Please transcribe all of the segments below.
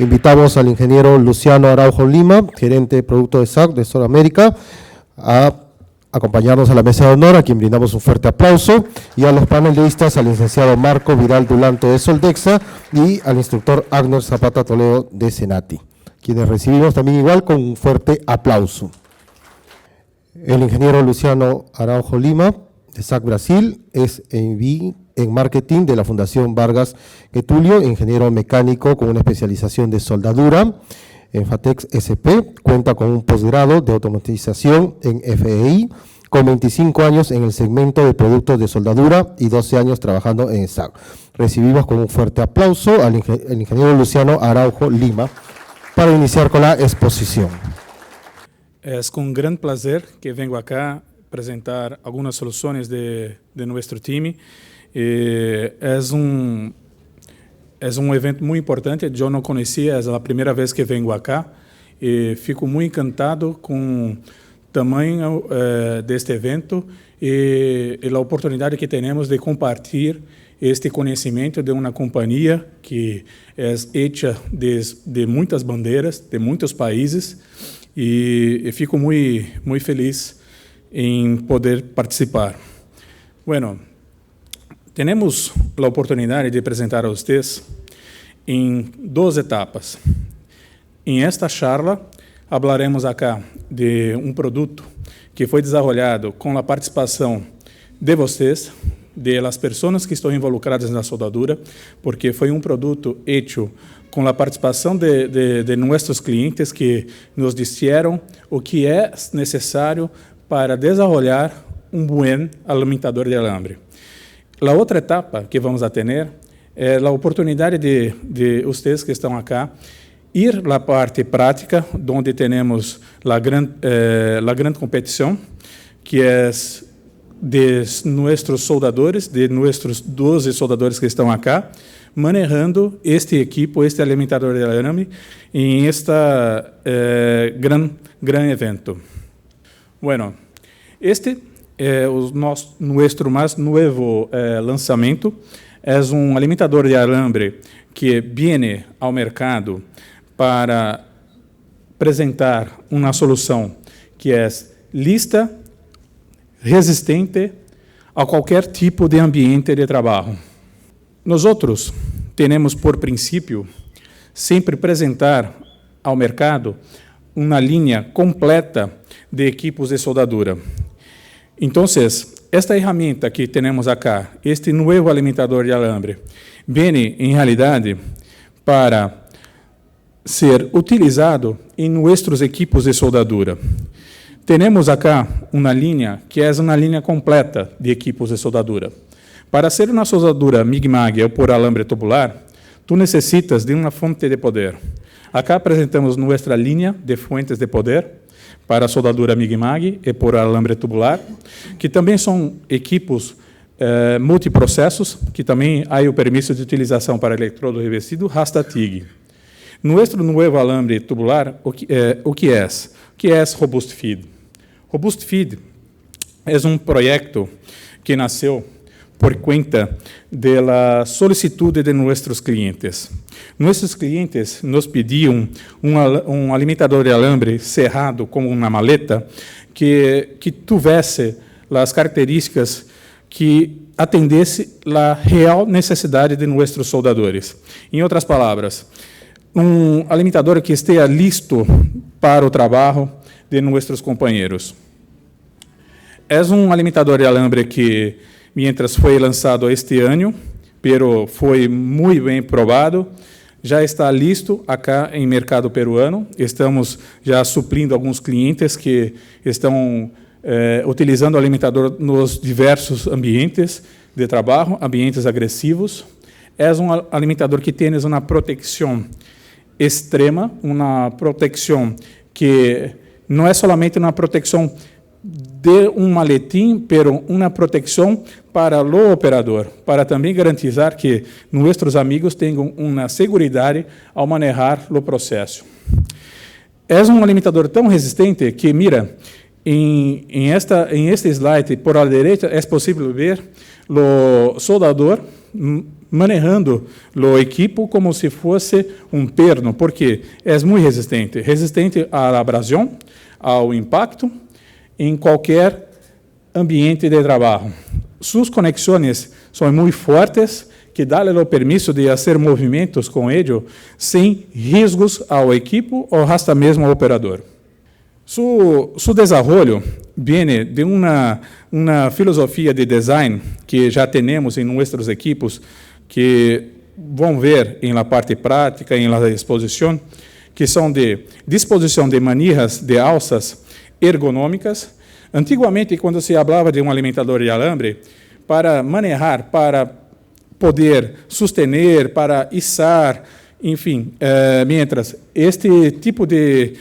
Invitamos al ingeniero Luciano Araujo Lima, gerente de producto de SAC de Sudamérica, a acompañarnos a la mesa de honor, a quien brindamos un fuerte aplauso, y a los panelistas, al licenciado Marco Vidal Dulanto de Soldexa y al instructor Agner Zapata Toledo de Senati, quienes recibimos también igual con un fuerte aplauso. El ingeniero Luciano Araujo Lima, de SAC Brasil, es en marketing de la Fundación Vargas Getulio, ingeniero mecánico con una especialización de soldadura en FATEX SP, cuenta con un posgrado de automatización en FEI, con 25 años en el segmento de productos de soldadura y 12 años trabajando en SAC. Recibimos con un fuerte aplauso al ingeniero Luciano Araujo Lima para iniciar con la exposición. Es con gran placer que vengo acá a presentar algunas soluciones de nuestro time. Es un evento muito importante, eu não conhecia, é a primeira vez que venho acá e fico muito encantado com o tamanho deste evento e a oportunidade que temos de compartilhar este conhecimento de uma companhia que é hecha de muitas bandeiras, de muitos países e fico muito feliz em poder participar. Bueno, temos a oportunidade de apresentar a vocês em 2 etapas. Em esta charla, falaremos acá de um produto que foi desenvolvido com a participação de vocês, de las pessoas que estão involucradas na soldadura, porque foi um produto hecho com a participação de nossos clientes que nos disseram o que é necessário para desenvolver um bom alimentador de alambre. A outra etapa que vamos a ter é a oportunidade de vocês que estão acá ir à parte prática, onde temos a grande competição, que é de nossos soldadores, de nossos 12 soldadores que estão acá, manejando este equipo, este alimentador de alambre, em este gran evento. Bueno, este é o nosso mais novo lançamento. É um alimentador de alambre que vem ao mercado para apresentar uma solução que é lista, resistente a qualquer tipo de ambiente de trabalho. Nós temos por princípio sempre apresentar ao mercado uma linha completa de equipos de soldadura. Então, esta ferramenta que temos acá, este novo alimentador de alambre, vem, em realidade, para ser utilizado em nossos equipos de soldadura. Temos acá uma linha que é uma linha completa de equipos de soldadura. Para ser uma soldadura MIG-MAG ou por alambre tubular, tu necessitas de uma fonte de poder. Acá apresentamos nossa linha de fontes de poder para a soldadura MIG-MAG e por alambre tubular, que também são equipos multiprocessos, que também há o permisso de utilização para eletrodo revestido Rasta-TIG. Nosso novo alambre tubular, o que é Robust Feed? Robust Feed é um projeto que nasceu por conta da solicitude de nossos clientes. Nossos clientes nos pediam um alimentador de alambre cerrado como uma maleta que tivesse as características que atendesse a real necessidade de nossos soldadores. Em outras palavras, um alimentador que esteja listo para o trabalho de nossos companheiros. É um alimentador de alambre que, mientras foi lançado este ano, pero foi muito bem provado, já está listo acá em mercado peruano. Estamos já suprindo alguns clientes que estão utilizando o alimentador nos diversos ambientes de trabalho, ambientes agressivos. É um alimentador que tem uma proteção extrema, uma proteção que não é somente uma proteção de um maletim, pero uma proteção para o operador, para também garantizar que nossos amigos tenham uma segurança ao manejar o processo. É um alimentador tão resistente que, mira, em este slide, por à direita, é possível ver o soldador manejando o equipo como se fosse um perno, porque é muito resistente à abrasão, ao impacto, em qualquer ambiente de trabalho. Suas conexões são muito fortes, que dá-lhe o permisso de fazer movimentos com ele sem riscos ao equipo ou hasta mesmo ao operador. Su desenvolvimento vem de uma filosofia de design que já temos em nossos equipos, que vão ver em la parte prática, em la exposição, que são de disposição de manijas de alças ergonômicas. Antigamente, quando se falava de um alimentador de alambre, para manejar, para poder sostener, para içar, enfim, mientras este tipo de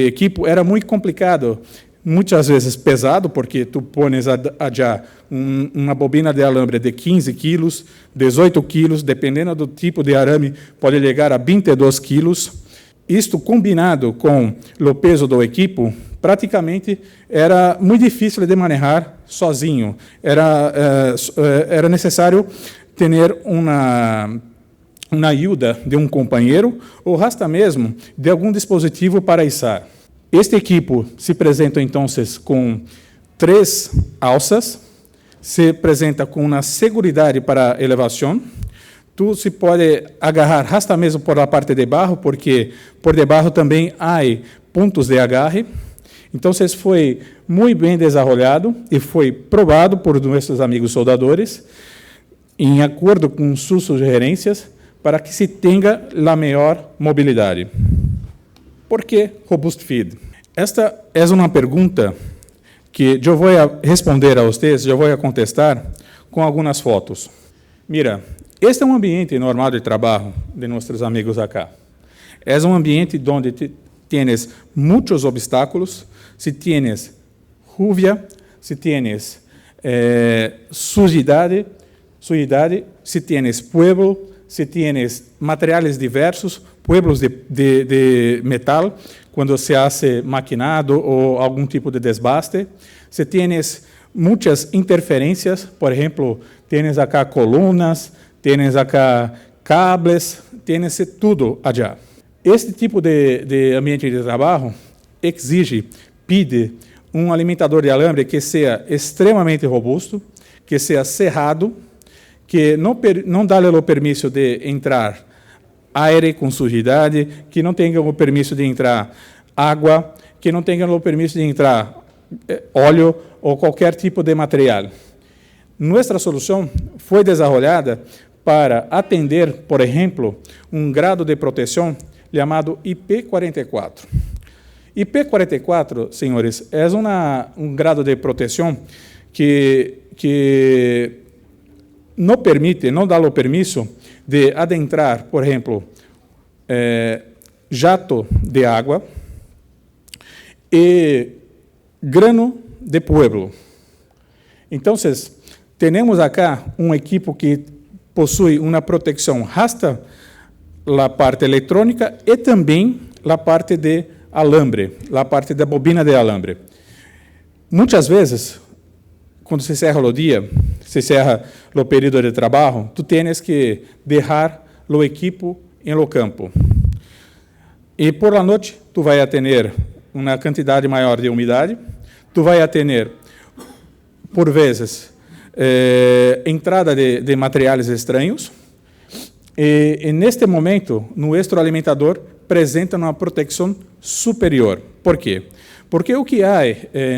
equipo era muito complicado, muitas vezes pesado, porque tu pones já uma bobina de alambre de 15 quilos, 18 quilos, dependendo do tipo de arame, pode chegar a 22 quilos. Isto combinado com o peso do equipo, praticamente era muito difícil de manejar sozinho. Era necessário ter uma ajuda de um companheiro ou hasta mesmo de algum dispositivo para içar. Este equipo se apresenta, então, com 3 alças, se apresenta com uma seguridade para elevação. Tu se pode agarrar hasta mesmo por a parte de baixo, porque por debaixo também há pontos de agarre. Então, foi muito bem desenvolvido e foi provado por nossos amigos soldadores, em acordo com suas sugerências, para que se tenha a melhor mobilidade. Por que Robust Feed? Esta é uma pergunta que eu vou responder a vocês, eu vou contestar com algumas fotos. Mira, este é um ambiente normal de trabalho de nossos amigos acá. É um ambiente onde tienes muitos obstáculos, se tienes lluvia, se tienes sujidade, se tienes pueblo, se tienes materiais diversos, pueblos de metal, quando se hace maquinado ou algum tipo de desbaste, se tienes muitas interferências, por exemplo, tienes acá colunas, tienes acá cables, tienes tudo allá. Este tipo de ambiente de trabalho pede um alimentador de alambre que seja extremamente robusto, que seja cerrado, que não dá o permisso de entrar aire com sujidade, que não tenha o permisso de entrar água, que não tenha o permisso de entrar óleo ou qualquer tipo de material. Nossa solução foi desenvolvida para atender, por exemplo, um grado de proteção chamado IP44. IP44, senhores, é um grado de proteção que não dá o permisso de adentrar, por exemplo, jato de água e grano de pueblo. Então, temos acá um equipo que possui uma proteção hasta a parte eletrônica e também a parte de alambre, a parte da bobina de alambre. Muitas vezes, quando se cerra o dia, se cerra o período de trabalho, tu tens que deixar o equipo em lo campo. E por la noite, tu vai ter uma quantidade maior de umidade, tu vai ter, por vezes, entrada de materiais estranhos, e neste momento, nosso alimentador apresenta uma proteção superior. Por quê? Porque o que há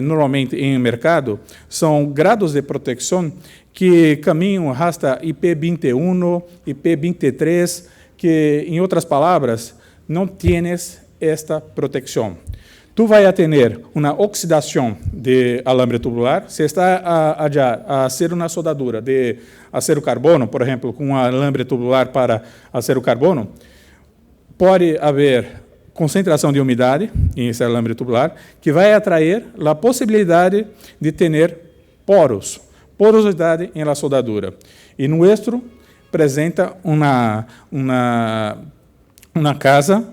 normalmente em mercado são grados de proteção que caminham hasta IP21, IP23, que, em outras palavras, não tienes esta proteção. Tu vai ter uma oxidação de alambre tubular. Se está a fazer uma soldadura de acero carbono, por exemplo, com um alambre tubular para acero carbono, pode haver concentração de umidade em esse alambre tubular, que vai atrair a possibilidade de ter porosidade em la soldadura. E nuestro apresenta uma casa,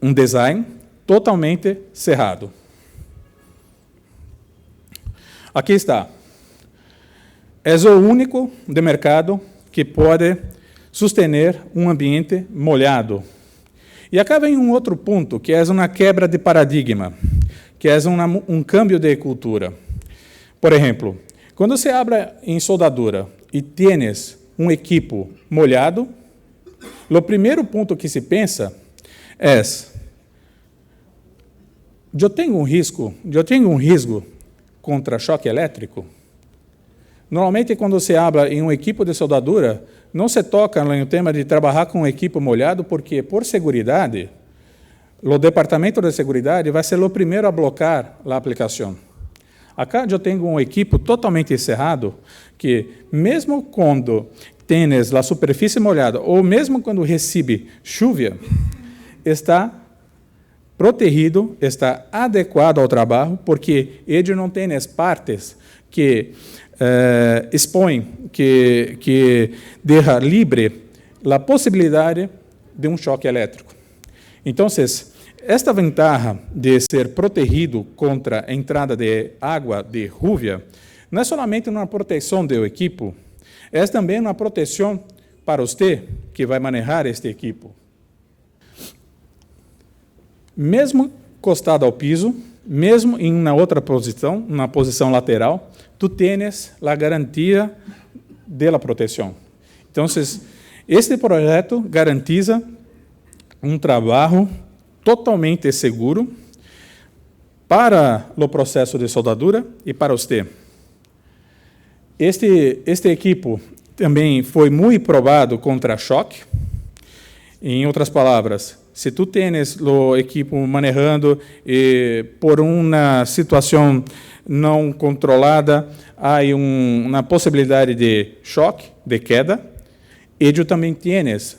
um design totalmente cerrado. Aqui está. é o único de mercado que pode sustener um ambiente molhado. E acá vem um outro ponto, que é uma quebra de paradigma, que é um cambio de cultura. Por exemplo, quando você abre em soldadura e tienes um equipo molhado, o primeiro ponto que se pensa é: eu tenho um risco contra choque elétrico? Normalmente, quando se abre em um equipo de soldadura, não se toca no tema de trabalhar com um equipo molhado, porque, por segurança, o departamento de segurança vai ser o primeiro a bloquear a aplicação. Acá eu tenho um equipo totalmente encerrado, que mesmo quando tens a superfície molhada, ou mesmo quando recebe chuva, está protegido, está adequado ao trabalho, porque ele não tem as partes que expõem, que deixa livre a possibilidade de um choque elétrico. Então, esta vantagem de ser protegido contra a entrada de água de lluvia não é somente uma proteção do equipo, é também uma proteção para você que vai manejar este equipo. Mesmo encostado ao piso, mesmo em uma outra posição, uma posição lateral, tu tens a garantia da proteção. Então, este projeto garantiza um trabalho totalmente seguro para o processo de soldadura e para você. Este equipo também foi muito provado contra choque. Em outras palavras, se tu tens o equipo manejando e por uma situação não controlada, há uma possibilidade de choque, de queda, e tu também tens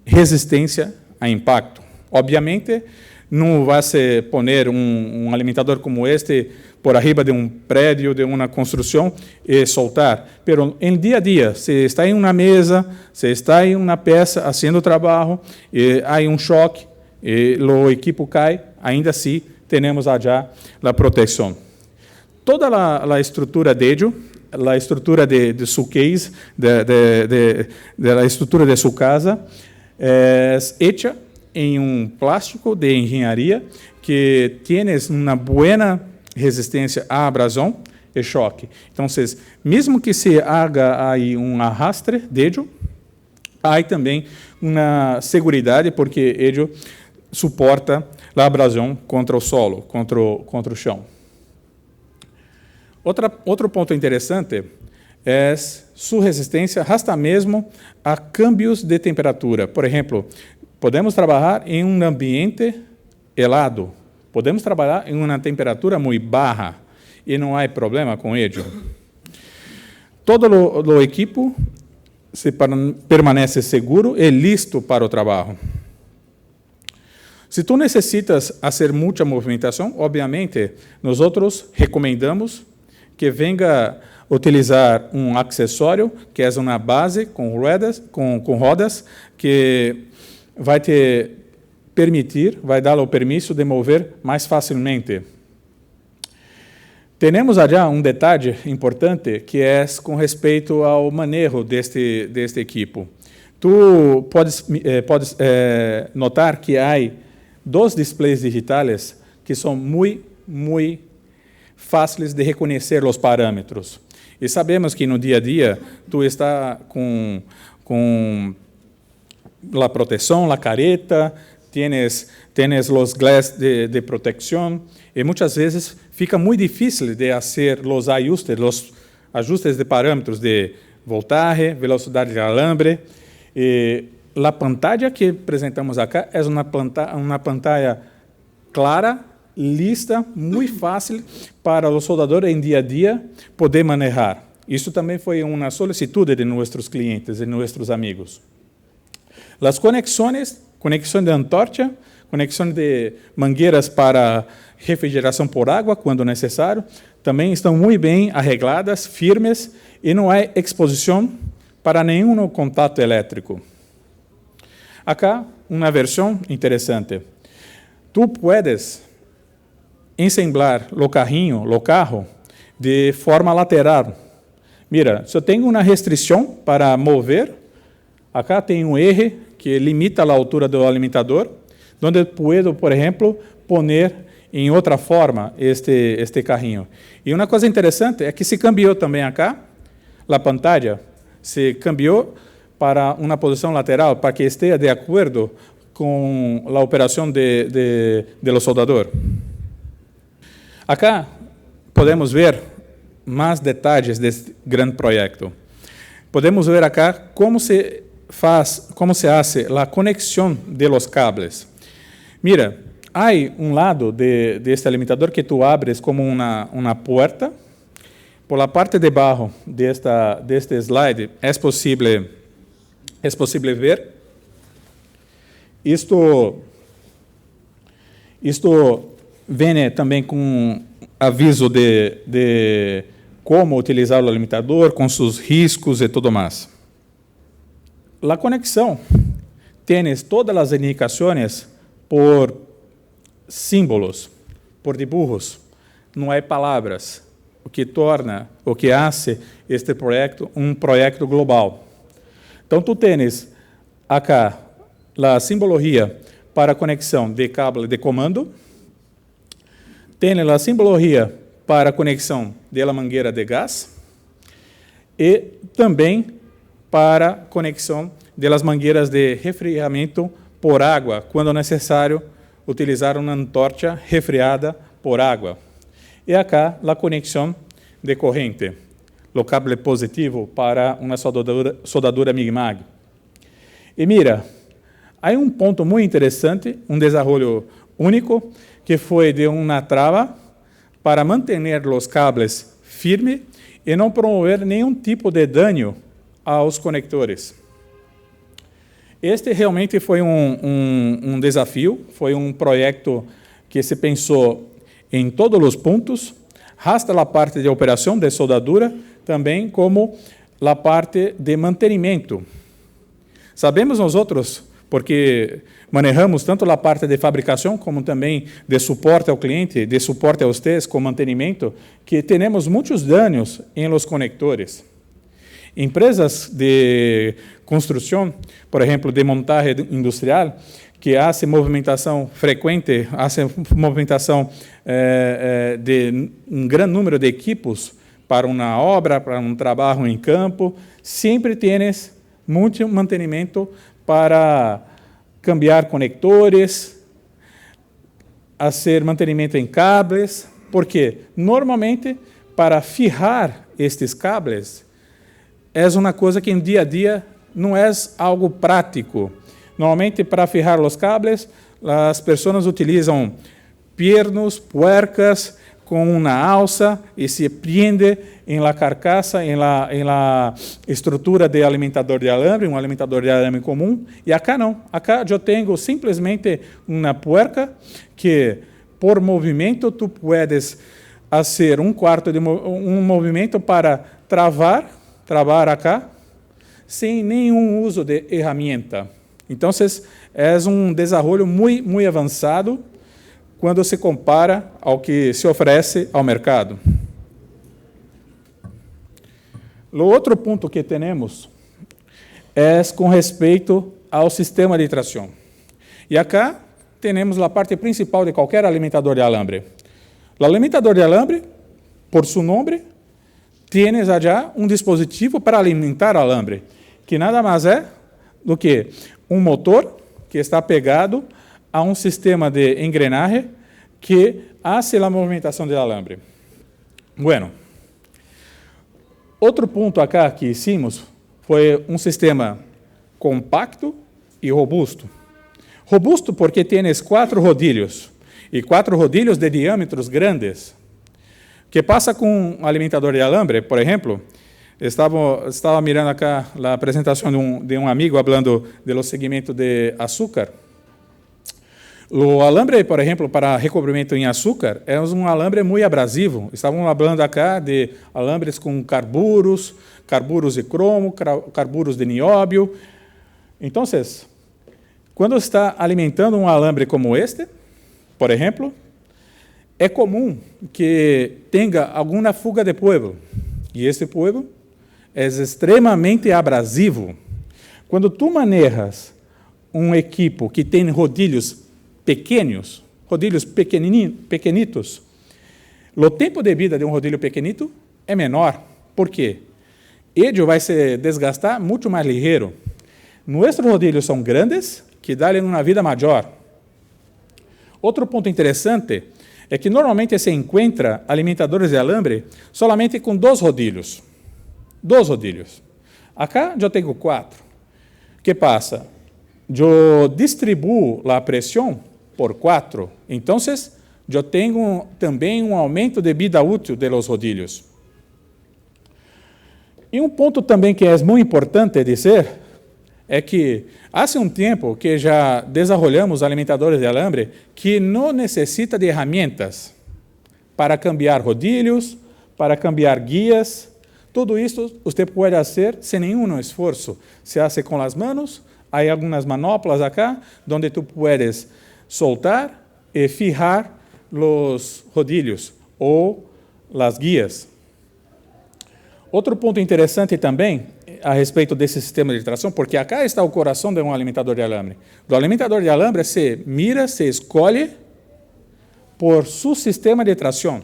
resistência a impacto. Obviamente, não vai se poner um alimentador como este por arriba de um prédio, de uma construção, e soltar. Mas, em dia a dia, se está em uma mesa, se está em uma peça, fazendo trabalho, e há um choque, e o equipo cai, ainda assim, temos já a proteção. Toda a estrutura dele, a estrutura de sua case, da estrutura de sua casa, é hecha em um plástico de engenharia que tem uma boa resistência à abrasão e choque. Então, mesmo que se haja aí um arrastre dele, há também uma segurança, porque ele suporta a abrasão contra o solo, contra o chão. Outro ponto interessante é sua resistência hasta mesmo a cambios de temperatura. Por exemplo, podemos trabalhar em um ambiente helado, podemos trabalhar em uma temperatura muito baixa e não há problema com ele. Todo o equipo permanece seguro e listo para o trabalho. Se tu necessitas fazer muita movimentação, obviamente, nós recomendamos que venga utilizar um acessório, que é uma base com rodas que vai te permitir, vai dar o permisso de mover mais facilmente. Temos já um detalhe importante, que é com respeito ao manejo deste equipo. Tu podes notar que há 2 displays digitais que são muito fáceis de reconhecer os parâmetros. E sabemos que no dia a dia tu está com a proteção, a careta, tienes os glass de proteção, e muitas vezes fica muito difícil de fazer os ajustes de parâmetros de voltagem, velocidade de alambre. E a pantalla que apresentamos aqui é uma pantalla clara, lista, muito fácil para o soldador em dia a dia poder manejar. Isso também foi uma solicitude de nossos clientes e nossos amigos. As conexões de antorcha, conexões de mangueiras para refrigeração por água, quando necessário, também estão muito bem arregladas, firmes, e não há exposição para nenhum contato elétrico. Acá, uma versão interessante. Tu puedes ensamblar o carro de forma lateral. Mira, se eu tenho uma restrição para mover, acá tem um eje que limita a altura do alimentador, onde eu posso, por exemplo, poner em outra forma este carrinho. E uma coisa interessante é que se cambiou também acá, a pantalla se cambiou para uma posição lateral, para que esteja de acordo com a operação do soldador. Acá podemos ver mais detalhes deste grande projeto. Podemos ver acá como se hace a conexão de los cables. Mira, há um lado deste alimentador que tu abres como uma porta. Por la parte de abaixo deste slide é possível ver isto vem também com aviso de como utilizar o alimentador, com seus riscos e tudo mais. A conexão tienes todas as indicações por símbolos, por dibujos, não há palavras, o que torna, o que hace este projeto um projeto global. Então, tu tens acá a simbologia para conexão de cabo de comando, tem a simbologia para conexão da mangueira de gás e também para conexão das mangueiras de refrigeramento por água, quando necessário utilizar uma antorcha refriada por água. E acá a conexão de corrente, o cable positivo para uma soldadura MIG-MAG. E mira, há um ponto muito interessante, um desenvolvimento único, que foi de uma trava para manter os cables firmes e não promover nenhum tipo de dano aos conectores. Este realmente foi um desafio, foi um projeto que se pensou em todos os pontos, hasta a parte de operação de soldadura, também como a parte de mantenimento. Sabemos nós outros, porque manejamos tanto a parte de fabricação como também de suporte ao cliente, de suporte a vocês com mantenimento, que temos muitos danos em los conectores. Empresas de construção, por exemplo, de montagem industrial, que fazem movimentação frequente, fazem movimentação de um grande número de equipos para uma obra, para um trabalho em campo, sempre tienes muito mantenimento para cambiar conectores, fazer mantenimento em cables, porque normalmente para fijar estes cables é uma coisa que em dia a dia não é algo prático. Normalmente para fijar os cables as pessoas utilizam pernos, puercas com uma alça e se prende em la carcaça, em la estrutura de alimentador de alambre, um alimentador de alambre comum. E acá não. Acá eu tenho simplesmente uma puerca que, por movimento, tu puedes fazer um movimento para travar acá, sem nenhum uso de ferramenta. Então, é um desenvolvimento muito avançado quando se compara ao que se oferece ao mercado. O outro ponto que temos é com respeito ao sistema de tração. E acá temos a parte principal de qualquer alimentador de alambre. O alimentador de alambre, por seu nome, tem já um dispositivo para alimentar o alambre, que nada mais é do que um motor que está pegado a um sistema de engrenagem que hace a movimentação do alambre. Bueno, outro ponto acá que hicimos foi um sistema compacto e robusto. Robusto porque tem 4 rodilhos, e 4 rodilhos de diâmetros grandes. O que passa com um alimentador de alambre, por exemplo, estava mirando acá a apresentação de um amigo falando do segmento de açúcar. O alambre, por exemplo, para recobrimento em açúcar, é um alambre muito abrasivo. Estavam falando acá de alambres com carburos de cromo, carburos de nióbio. Então, quando está alimentando um alambre como este, por exemplo, é comum que tenha alguma fuga de polvo. E este polvo é extremamente abrasivo. Quando tu manejas um equipo que tem rodilhos pequenos, rodilhos pequenitos, o tempo de vida de um rodilho pequenito é menor. Por quê? Ele vai se desgastar muito mais ligeiro. Nossos rodilhos são grandes, que dão uma vida maior. Outro ponto interessante é que normalmente se encontra alimentadores de alambre solamente com 2 rodilhos. 2 rodilhos. Acá eu tenho 4. O que passa? Eu distribuo a pressão por 4. Então, eu tenho também um aumento de vida útil dos rodilhos. E um ponto também que é muito importante dizer é que há um tempo que já desenvolvemos alimentadores de alambre que não necessita de ferramentas para cambiar rodilhos, para cambiar guias. Tudo isso você pode fazer sem nenhum esforço. Se faz com as mãos, há algumas manoplas acá, onde tu puedes soltar e fijar os rodilhos ou as guias. Outro ponto interessante também a respeito desse sistema de tração, porque acá está o coração de um alimentador de alambre. Do alimentador de alambre se mira, se escolhe por seu sistema de tração.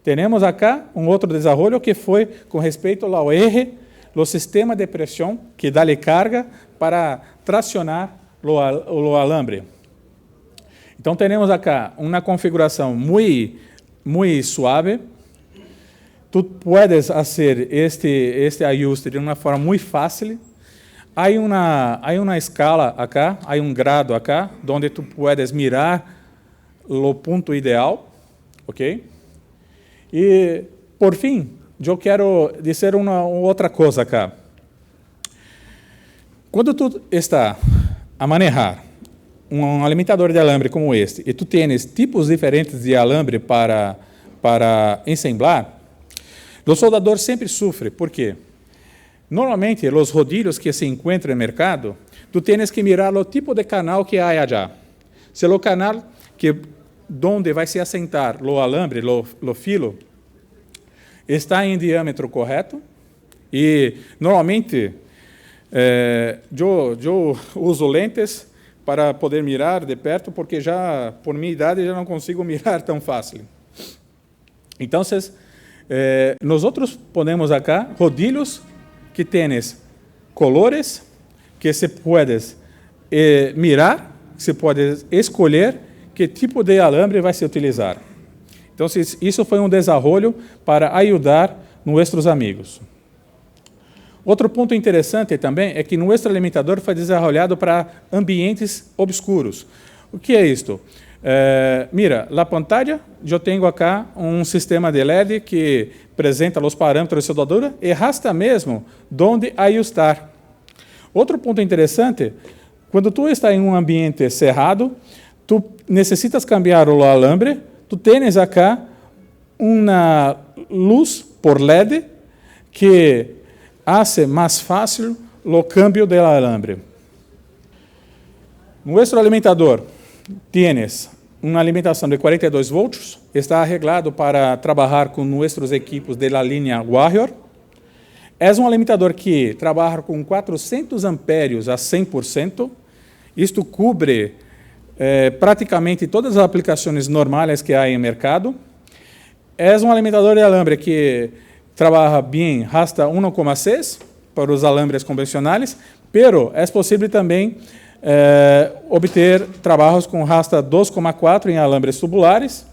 Temos acá um outro desenvolvimento que foi com respeito ao eje, o sistema de pressão que dá-lhe carga para tracionar o alambre. Então, temos acá uma configuração muito suave. Tu puedes fazer este ajuste de uma forma muito fácil. Há uma escala acá, há um grado acá, onde tu puedes mirar o ponto ideal, ok? E, por fim, eu quero dizer uma outra coisa acá. Quando tu está a manejar um alimentador de alambre como este, e tu tens tipos diferentes de alambre para ensamblar, o soldador sempre sofre. Por quê? Normalmente, os rodilhos que se encontram no mercado, tu tens que mirar o tipo de canal que há allá. Se o canal onde vai se assentar o alambre, o filo, está em diâmetro correto, e normalmente eu uso lentes para poder mirar de perto, porque já, por minha idade, já não consigo mirar tão fácil. Então, nós ponemos acá rodilhos que tens colores, que se puedes mirar, se pode escolher que tipo de alambre vai se utilizar. Então, isso foi um desenvolvimento para ajudar nossos amigos. Outro ponto interessante também é que nosso alimentador foi desenvolvido para ambientes obscuros. O que é isto? Mira, na pantalla eu tenho acá um sistema de LED que apresenta os parâmetros de soldadura e rasta mesmo onde ajustar. Outro ponto interessante, quando tu está em um ambiente cerrado, tu necessitas cambiar o alambre, tu tens acá uma luz por LED que hace mais fácil o câmbio do alambre. Nosso alimentador tienes uma alimentação de 42 volts, está arreglado para trabalhar com nossos equipos da linha Warrior. É um alimentador que trabalha com 400 ampérios a 100%. Isto cobre praticamente todas as aplicações normais que há em mercado. É um alimentador de alambre que trabalha bem hasta 1,6 para os alambres convencionais, pero é possível também obter trabalhos com hasta 2,4 em alambres tubulares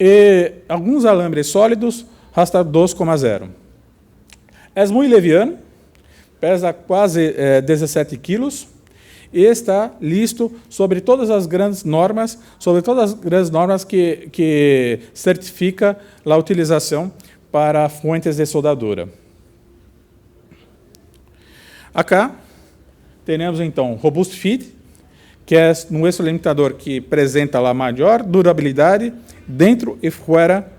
e alguns alambres sólidos hasta 2,0. É muito leviano, pesa quase 17 quilos e está listo sobre todas as grandes normas, que certifica a utilização para fontes de soldadura. Acá temos então Robust Fit, que é nosso limitador que apresenta a maior durabilidade dentro e fora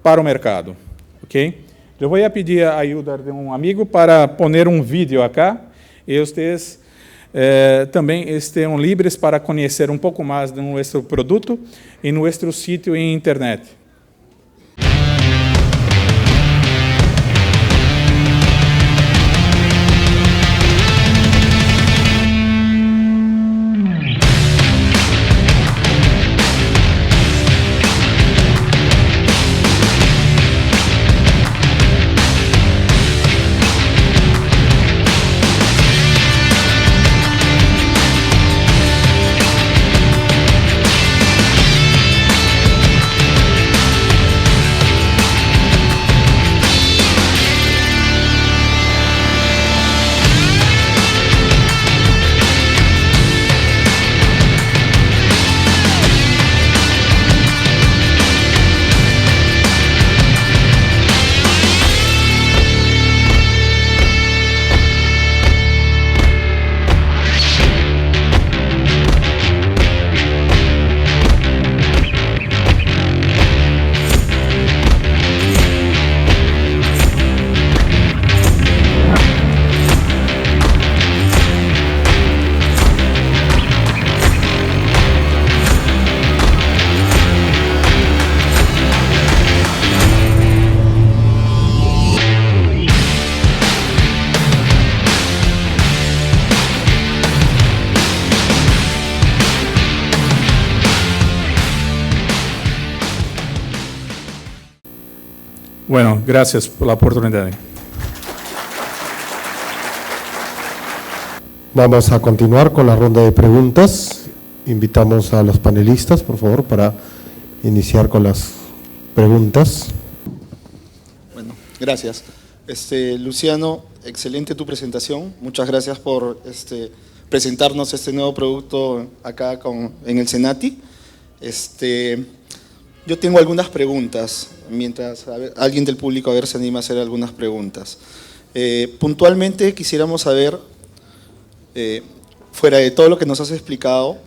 para o mercado. Ok? Eu vou pedir a ajuda de um amigo para poner um vídeo acá e vocês também estejam livres para conhecer um pouco mais do nosso produto e nosso sítio em internet. Bueno, gracias por la oportunidad. Vamos a continuar con la ronda de preguntas. Invitamos a los panelistas, por favor, para iniciar con las preguntas. Bueno, gracias. Luciano, excelente tu presentación. Muchas gracias por presentarnos este nuevo producto acá en el Senati. Yo tengo algunas preguntas, mientras alguien del público se anima a hacer algunas preguntas. Puntualmente quisiéramos saber, fuera de todo lo que nos has explicado,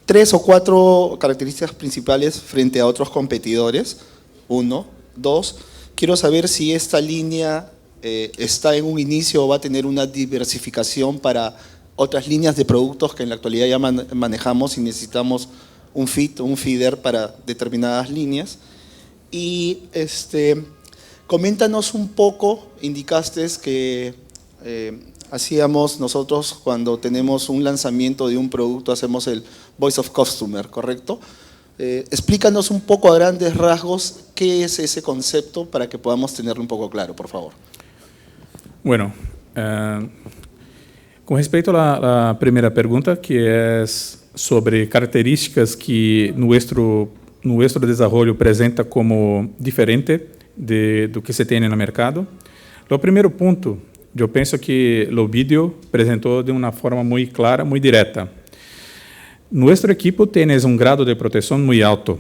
3 o 4 características principales frente a otros competidores. 1, 2, quiero saber si esta línea está en un inicio o va a tener una diversificación para otras líneas de productos que en la actualidad ya manejamos y necesitamos un feeder para determinadas líneas. Y coméntanos un poco, indicaste que hacíamos nosotros cuando tenemos un lanzamiento de un producto, hacemos el Voice of Customer, ¿correcto? Explícanos un poco a grandes rasgos qué es ese concepto para que podamos tenerlo un poco claro, por favor. Bueno, con respecto a la primera pregunta, que es sobre características que nuestro desarrollo presenta como diferente do que se tem no mercado. O primeiro ponto, eu penso que o vídeo apresentou de uma forma muito clara, muito direta. Nosso equipo tem grado de proteção muito alto.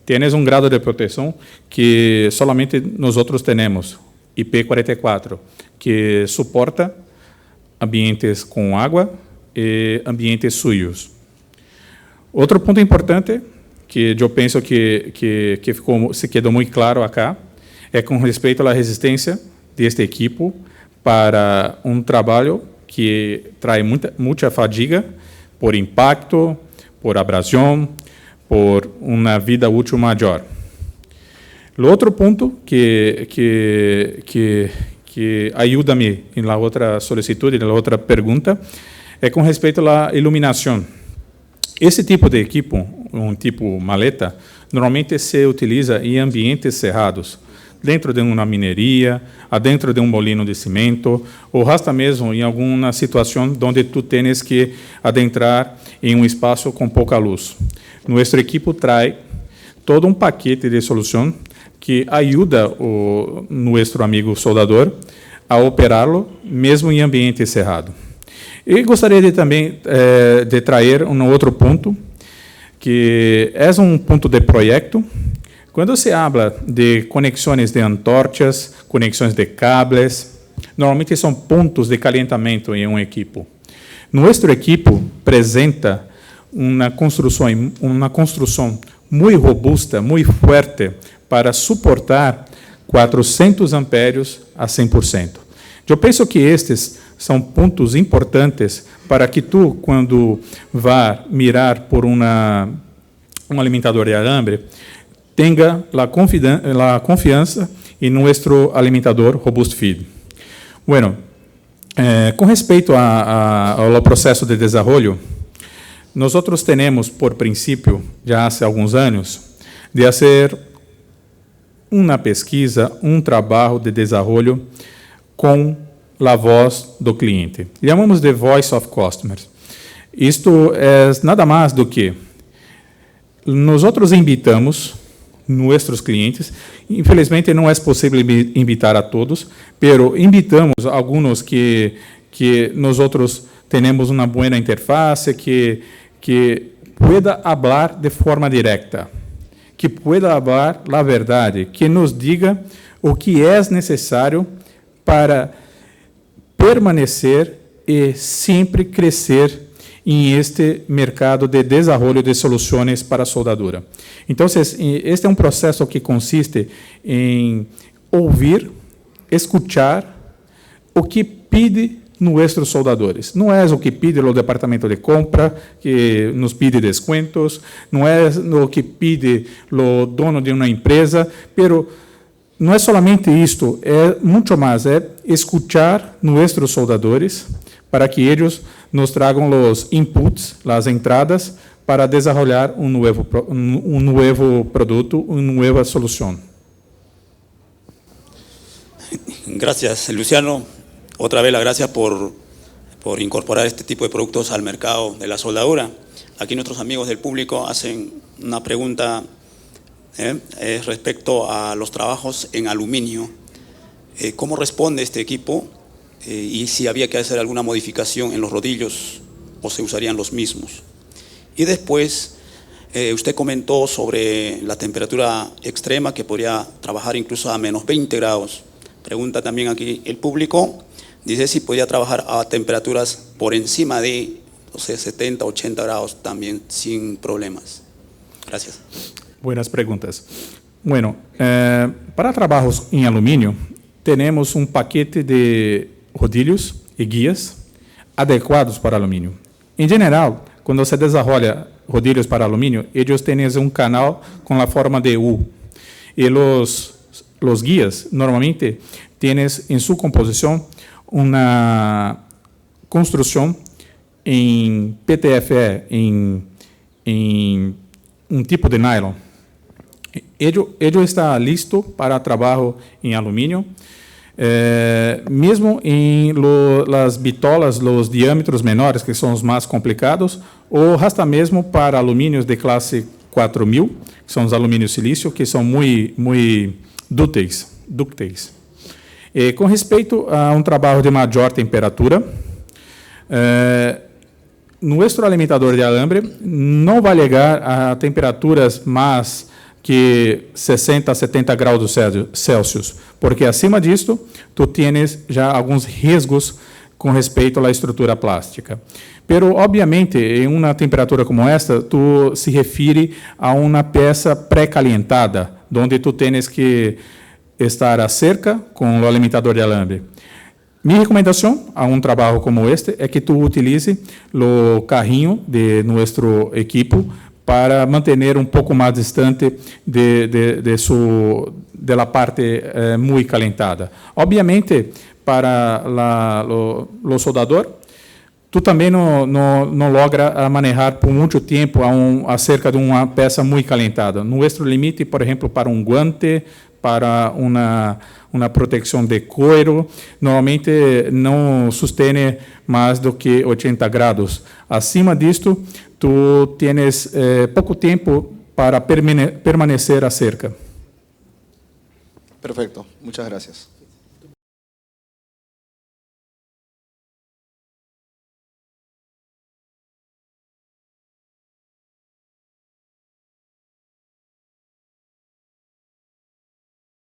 Tem grado de proteção que solamente nós temos, IP44, que suporta ambientes com água e ambientes sujos. Outro ponto importante que eu penso que se quedou muito claro acá é com respeito à resistência deste equipo para um trabalho que traz muita fadiga por impacto, por abrasão, por uma vida útil maior. O outro ponto que ajuda-me na outra solicitude, na outra pergunta, é com respeito à iluminação. Esse tipo de equipo, um tipo maleta, normalmente se utiliza em ambientes cerrados, dentro de uma mineria, dentro de um molino de cimento, ou hasta mesmo em alguma situação onde tu tens que adentrar em um espaço com pouca luz. Nosso equipo traz todo um paquete de solução que ajuda o nosso amigo soldador a operá-lo mesmo em ambiente cerrado. E gostaria de também de trazer um outro ponto, que é um ponto de projeto. Quando se habla de conexões de antorchas, conexões de cables, normalmente são pontos de calentamento em um equipo. Nosso equipo apresenta uma construção muito robusta, muito forte, para suportar 400 ampérios a 100%. Eu penso que estes são pontos importantes para que tu, quando vá mirar por um alimentador de alambre, tenha a confiança em nosso alimentador Robust Feed. Bueno, com respeito ao processo de desenvolvimento, nós temos por princípio, já há alguns anos, de fazer uma pesquisa, um trabalho de desenvolvimento com a voz do cliente. Chamamos de Voice of Customers. Isto é nada mais do que nós invitamos nossos clientes. Infelizmente não é possível invitar a todos, pero invitamos alguns que nós temos uma boa interface, que pueda falar de forma direta, que pueda falar a verdade, que nos diga o que é necessário para permanecer e sempre crescer em este mercado de desenvolvimento de soluções para a soldadura. Então, este é um processo que consiste em ouvir, escuchar o que pede nossos soldadores. Não é o que pede o departamento de compra, que nos pede descontos, não é o que pede o dono de uma empresa, pero não é somente isto, é muito mais, é escuchar nossos soldadores para que eles nos tragam os inputs, as entradas, para desenvolver um novo produto, uma nova solução. Gracias, Luciano. Otra vez las gracias por incorporar este tipo de productos al mercado de la soldadura. Aquí nuestros amigos del público hacen una pregunta respecto a los trabajos en aluminio. ¿Cómo responde este equipo? Y si había que hacer alguna modificación en los rodillos o se usarían los mismos. Y después, usted comentó sobre la temperatura extrema, que podría trabajar incluso a menos 20 grados. Pregunta también aquí el público, dice si podía trabajar a temperaturas por encima de 70, 80 grados también sin problemas. Gracias. Buenas preguntas. Bueno, para trabajos en aluminio, tenemos un paquete de rodillos y guías adecuados para aluminio. En general, cuando se desarrolla rodillos para aluminio, ellos tienen un canal con la forma de U. Y los guías normalmente tienen en su composición una construcción en PTFE, en un tipo de nylon. Ello está listo para trabajo en aluminio. Mesmo em las bitolas, los diâmetros menores, que são os mais complicados, ou hasta mesmo para alumínios de classe 4000, que são os alumínios silício, que são muito dúcteis. Com respeito a um trabalho de maior temperatura, nosso alimentador de alambre não vai chegar a temperaturas mais que 60 a 70 graus Celsius, porque acima disto, tu tienes já alguns riscos com respeito à estrutura plástica. Pero, obviamente, em uma temperatura como esta, tu se refere a uma peça pré-calentada, onde tu tienes que estar a cerca com o alimentador de alambre. Minha recomendação a um trabalho como este é que tu utilize o carrinho de nosso equipo para manter um pouco mais distante de la parte muito calentada. Obviamente, para o soldador, tu também não logra manejar por muito tempo acerca de uma peça muito calentada. Nosso limite, por exemplo, para um guante, para uma proteção de couro, normalmente não sustene mais do que 80 graus. Acima disto, tu tienes pouco tempo para permanecer a cerca. Perfecto, muchas gracias.